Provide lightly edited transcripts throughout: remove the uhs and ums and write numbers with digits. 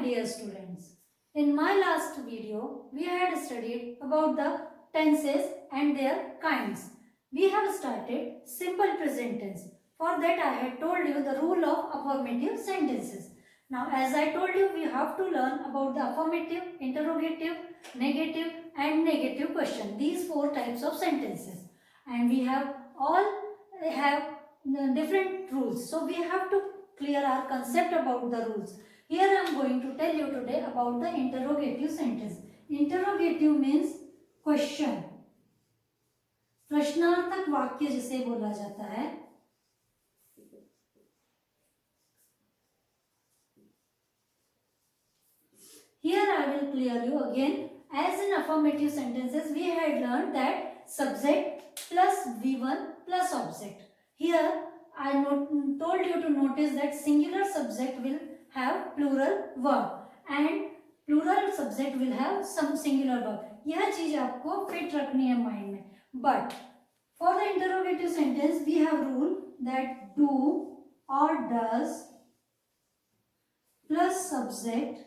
dear students. In my last video, we had studied about the tenses and their kinds. We have started simple present tense. For that I had told you the rule of affirmative sentences. Now as I told you, we have to learn about the affirmative, interrogative, negative and negative question. These four types of sentences. And we have all have different rules. So we have to clear our concept about the rules. Here I am going to tell you today about the interrogative sentence. Interrogative means question. प्रश्नार्थक वाक्य जिसे बोला जाता है. Here I will clear you again. As in affirmative sentences, we had learned that subject plus V1 plus object. Here I told you to notice that singular subject will have plural verb and plural subject will have some singular verb. यह चीज आपको fit रखनी है mind में. But for the interrogative sentence, we have rule that do or does plus subject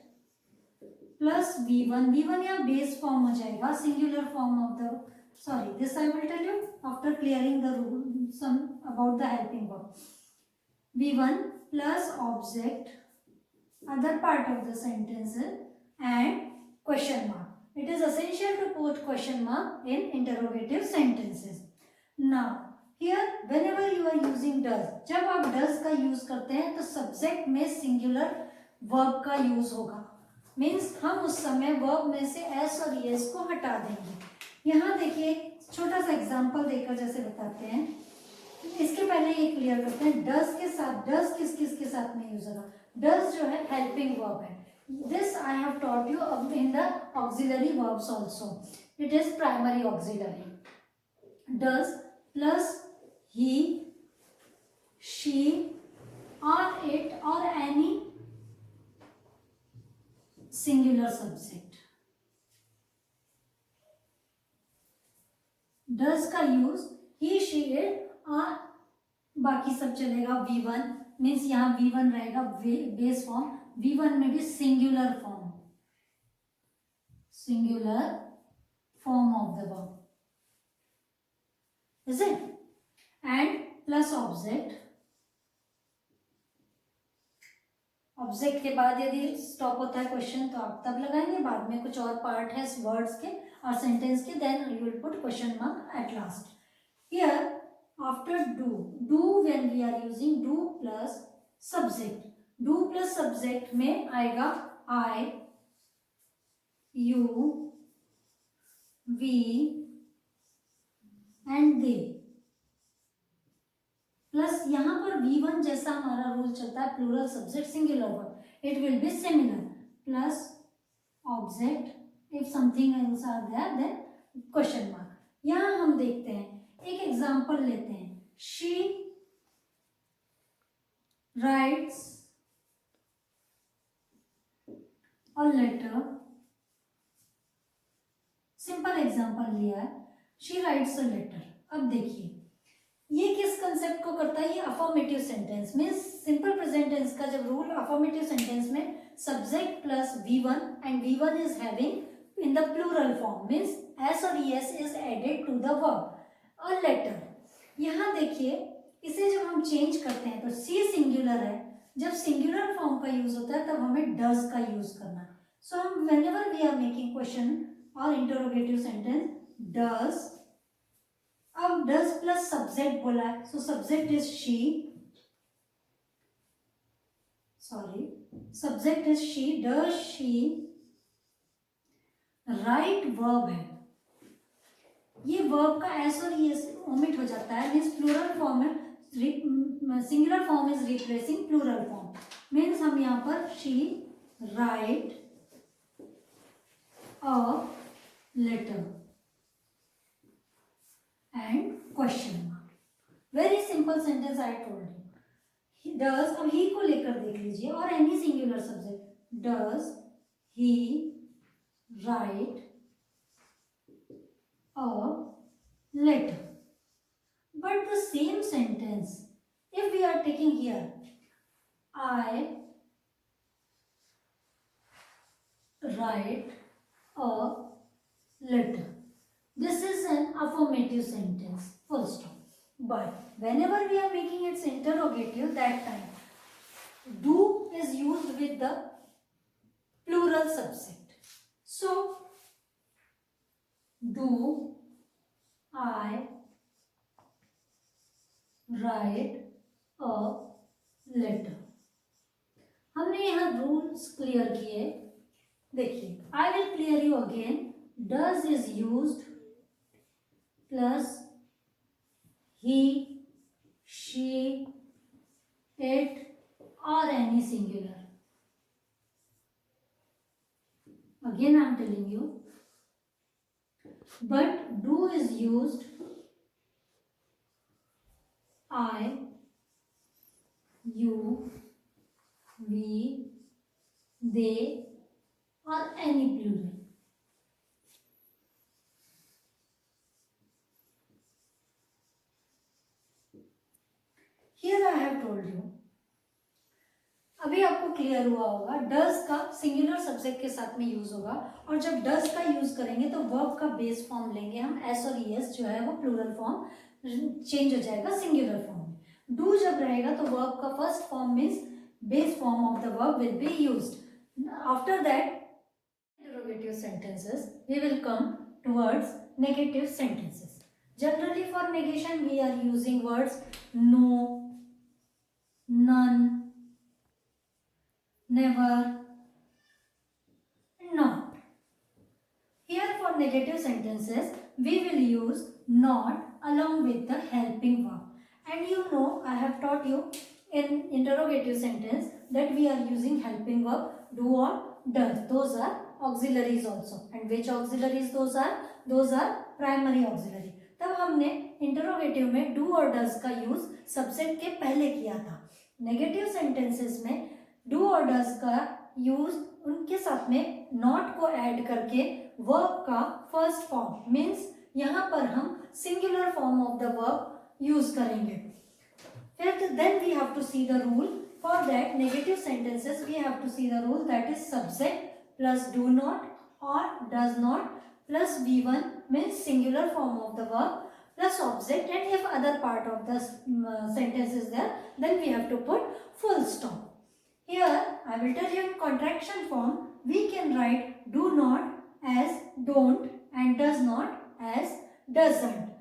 plus V1. V1 या base form हो जाएगा, singular form of the. Sorry, this I will tell you after clearing the rule some about the helping verb. V1 plus object, other part of the sentence and question mark. It is essential to put question mark in interrogative sentences. Now here whenever you are using does, जब आप does का use करते हैं तो subject में singular verb का use होगा. Means हम उस समय वर्ब में से एस और एस को हटा देंगे. यहाँ देखिए छोटा सा एग्जांपल देकर जैसे बताते हैं. इसके पहले ये क्लियर करते हैं डज के साथ, डज किस किस के साथ में यूज होगा. डज जो है हेल्पिंग वर्ब है. This I have taught you in the auxiliary verbs also. It is primary auxiliary. Does plus he, she और इट और एनी singular subject. does का यूज he, she, it और बाकी सब चलेगा. V1 मीन्स यहाँ V1 रहेगा बेस फॉर्म. V1 में भी singular form, singular form of the verb, is it? And plus object. Object के बाद यदि स्टॉप होता है क्वेश्चन तो आप तब लगाएंगे. बाद में कुछ और पार्ट है वर्ड्स के और सेंटेंस के, then you will put question mark at last. Here after do when we are using do plus subject. Do plus subject में आएगा I, you, we and they. Plus यहाँ पर V1 जैसा हमारा रूल चलता है plural subject singular verb, it will be similar. Plus object, if something else are there then question mark. यहाँ हम देखते हैं एक एग्जांपल लेते हैं. She writes a letter. Simple example लिया है. She writes a letter. अब देखिए ये किस कंसेप्ट को करता है. ये affirmative sentence means simple present tense का जब रूल अफर्मेटिव सेंटेंस में subject plus V1 and V1 is having in the plural form means S और S is added to the verb a letter. यहाँ देखिए इसे जब हम चेंज करते हैं तो सी सिंगुलर है. जब सिंगुलर फॉर्म का यूज होता है तब हमें डज का यूज करना है. सो हम whenever we are making question और इंटरोगेटिव सेंटेंस डज. अब डज प्लस सब्जेक्ट बोला है so subject is she. Sorry, subject is she. Does she write verb है. ये वर्ब का एस और एस ओमिट हो जाता है मीन्स प्लूरल फॉर्म है. Singular form is replacing plural form means हम यहाँ पर she write a letter and question mark. Very simple sentence I told you. He does. अब he को लेकर देख लीजिए और any singular subject. Does he write a letter? But the same sentence, if we are taking here, I write a letter. This is an affirmative sentence, full stop. But whenever we are making its interrogative, that time do is used with the plural subject. So, do I write a letter? हमने यहाँ rules clear किए. देखिए, I will clear you again. Does is used plus he, she, it or any singular. Again I am telling you. But do is used I, you, we, they or any plural. Here I have told you. अभी आपको clear हुआ होगा does का singular subject के साथ में use होगा और जब डज का यूज करेंगे तो वर्ब का बेस फॉर्म लेंगे हम एस और ईएस जो है वो प्लूरल फॉर्म चेंज हो जाएगा सिंगुलर फॉर्म में. डू जब रहेगा तो वर्ब का first form means base form of the verb will be used. After that interrogative sentences we will come towards negative sentences. Generally for negation we are using words no, none, never, not. Here for negative sentences we will use not along with the helping verb. And you know I have taught you in interrogative sentence that we are using helping verb do or does. Those are auxiliaries also. And which auxiliaries those are? Those are primary auxiliary. तब हमने interrogative में do और does का use subject के पहले किया था. Negative sentences में do और does का use उनके साथ में not को add करके verb का first form means यहाँ पर हम singular form of the verb use करेंगे. फिर then we have to see the rule. For that negative sentences we have to see the rule, that is subject plus do not or does not plus V1 means singular form of the verb plus object, and if other part of the sentence is there then we have to put full stop. Here I will tell you in contraction form we can write do not as don't and does not as doesn't.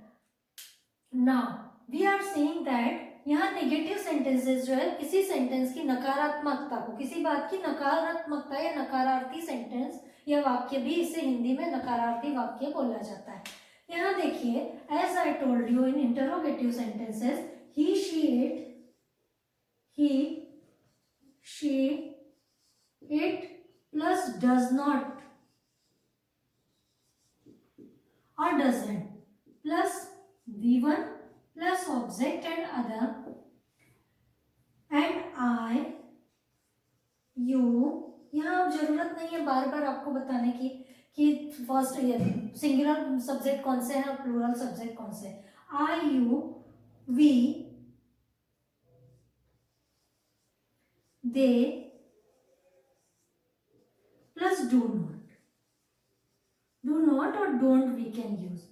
Now we are saying that यहाँ negative sentences जो है किसी sentence की नकारात्मकता को, किसी बात की नकारात्मकता या नकारार्थी सेंटेंस या वाक्य भी इसे हिंदी में नकारार्थी वाक्य बोला जाता है. यहाँ देखिए as I told you in interrogative sentences he, she, it, he, she, it plus does not और doesn't plus V1 plus object and other and I, you. यहाँ अब जरूरत नहीं है बार बार आपको बताने की कि फर्स्ट सिंगुलर सब्जेक्ट कौन से है और प्लूरल सब्जेक्ट कौन से है. I, you, we, they plus do not. Do not or don't we can use.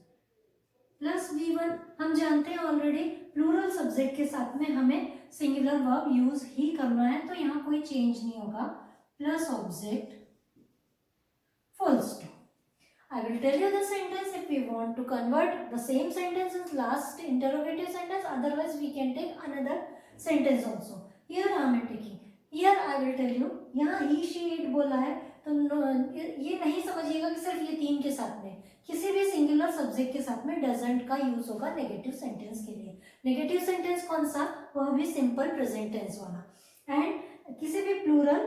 Plus V1 हम जानते हैं ऑलरेडी प्लूरल सब्जेक्ट के साथ में हमें सिंगुलर वर्ब यूज ही करना है तो यहाँ कोई चेंज नहीं होगा. Plus object full stop. I will tell you the sentence if we want to convert the same sentence in last interrogative sentence, otherwise we can take another sentence also. Here I am taking, here I will tell you, यहाँ he, she, it बोला है तो ये नहीं समझिएगा कि सिर्फ ये तीन के साथ में, किसी भी सिंगुलर सब्जेक्ट के साथ में डजंट का यूज होगा नेगेटिव सेंटेंस के लिए. नेगेटिव सेंटेंस कौन सा? वह भी सिंपल प्रेजेंट टेंस वाला. एंड किसी भी प्लूरल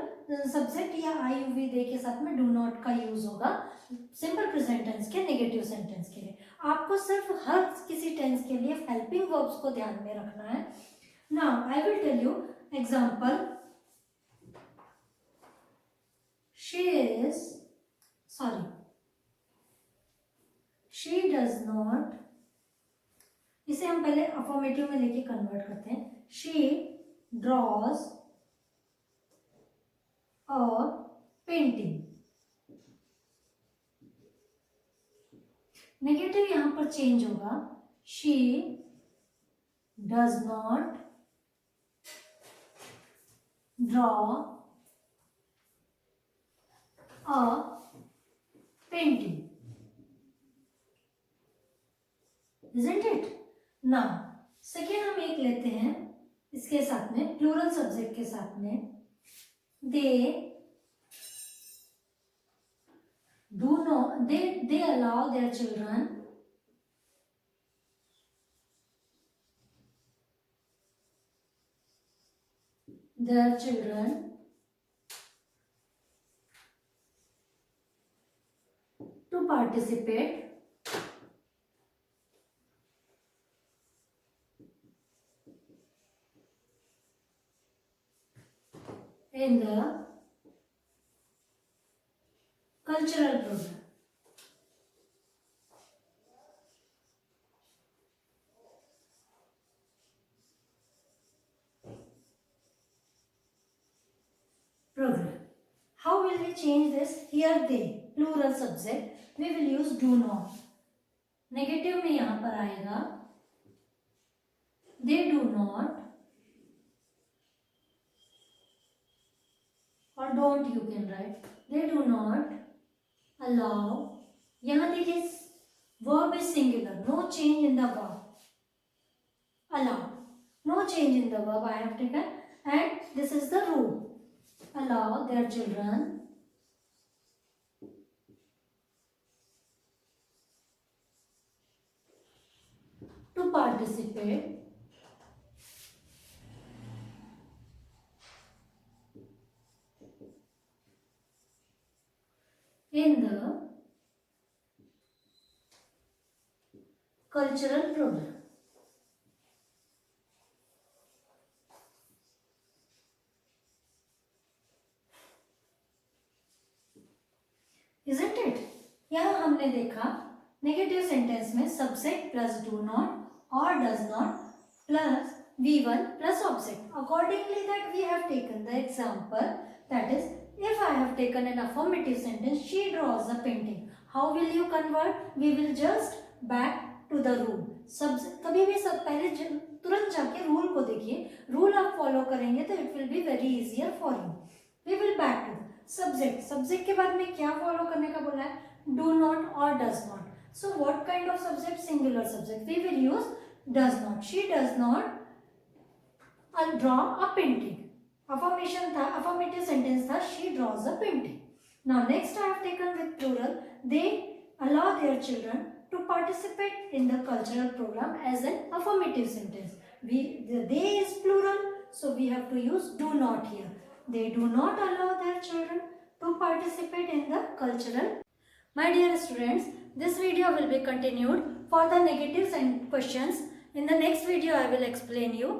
सब्जेक्ट या आई, यू, वी, दे के साथ में डू नॉट का यूज होगा सिंपल प्रेजेंट टेंस के नेगेटिव सेंटेंस के लिए. आपको सिर्फ हर किसी टेंस के लिए हेल्पिंग वर्ब्स को ध्यान में रखना है. Now I will tell you example. She is, sorry, she does not, इसे हम पहले अफर्मेटिव में लेके कन्वर्ट करते हैं. She draws a painting. Negative यहाँ पर चेंज होगा, she does not draw a painting, isn't it? Now second हम एक लेते हैं इसके साथ में, प्लूरल सब्जेक्ट के साथ में, they do not, they allow their children to participate in the cultural program. How will we change this? Here they, plural subject, we will use do not. Negative में यहाँ पर आएगा they do not, or don't you can write, they do not allow. यहाँ देखिए verb is singular, no change in the verb. Allow, no change in the verb I have taken, and this is the rule. Allow their children to participate in the cultural program. Isn't it? यहाँ हमने देखा negative sentence में subject plus do not और does not plus V1 plus object. Accordingly that we have taken the example, that is, if I have taken an affirmative sentence, she draws a painting. How will you convert? We will just back to the rule. कभी भी सब पहले तुरंत जाके rule को देखिए, rule आप follow करेंगे तो it will be very easier for you. We will back to subject. Subject के बाद में क्या फॉलो करने का बोला है? डू नॉट और does not. So what kind of subject? Singular subject. We will use does not. She does not draw a painting. Affirmation था, affirmative sentence था, she draws a painting. Now next I have taken with plural, they allow their children to participate in the cultural program as an affirmative sentence. They is plural, so we have to use do not here. They do not allow their children to participate in the cultural. My dear students, this video will be continued for the negative questions. In the next video I will explain you